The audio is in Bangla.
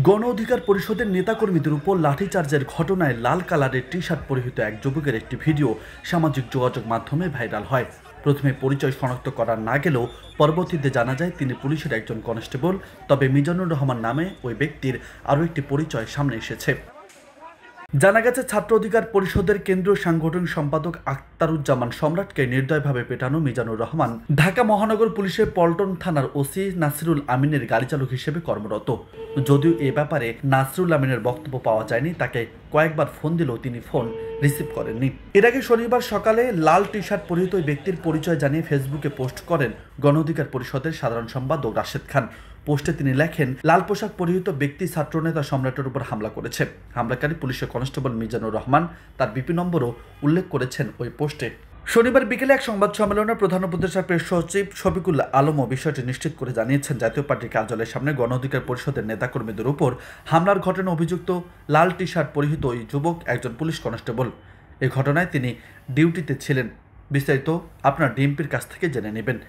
গণ অধিকার পরিষদের নেতাকর্মীদের উপর লাঠিচার্জের ঘটনায় লাল কালারের টি শার্ট পরিহিত এক যুবকের একটি ভিডিও সামাজিক যোগাযোগ মাধ্যমে ভাইরাল হয়। প্রথমে পরিচয় শনাক্ত করা না গেলেও পরবর্তীতে জানা যায় তিনি পুলিশের একজন কনস্টেবল। তবে মিজানুর রহমান নামে ওই ব্যক্তির আরও একটি পরিচয় সামনে এসেছে। জানা গেছে, ছাত্র অধিকার পরিষদের কেন্দ্রীয় সাংগঠনিক সম্পাদক আখতারুজ্জামান সম্রাটকে নির্দয়ভাবে পেটানো মিজানুর রহমান ঢাকা মহানগর পুলিশের পল্টন থানার ওসি নাসিরুল আমিনের গাড়ি চালক হিসেবে কর্মরত। যদিও এ ব্যাপারে নাসিরুল আমিনের বক্তব্য পাওয়া যায়নি, তাকে কয়েকবার ফোন দিলেও তিনি ফোন রিসিভ করেননি। এর আগে শনিবার সকালে লাল টি শার্ট পরিহিত ওই ব্যক্তির পরিচয় জানিয়ে ফেসবুকে পোস্ট করেন গণ অধিকার পরিষদের সাধারণ সম্পাদক রাশেদ খান। পোস্টে তিনি লেখেন, লাল পোশাক পরিহিত ব্যক্তি ছাত্রনেতা সম্রাটের উপর হামলা করেছে। হামলাকারী পুলিশের কনস্টেবল মিজানুর রহমান। তার বিপি নম্বরও উল্লেখ করেছেন ওই পোস্টে। শনিবার বিকেলে এক সংবাদ সম্মেলনে প্রধান উপদেষ্টা প্রেস সচিব শফিকুল আলমও বিষয়টি নিশ্চিত করে জানিয়েছেন, জাতীয় পার্টির কার্যালয়ের সামনে গণ অধিকার পরিষদের নেতাকর্মীদের উপর হামলার ঘটনায় অভিযুক্ত লাল টি শার্ট পরিহিত ওই যুবক একজন পুলিশ কনস্টেবল। এই ঘটনায় তিনি ডিউটিতে ছিলেন। বিস্তারিত আপনার ডিএমপির কাছ থেকে জেনে নেবেন।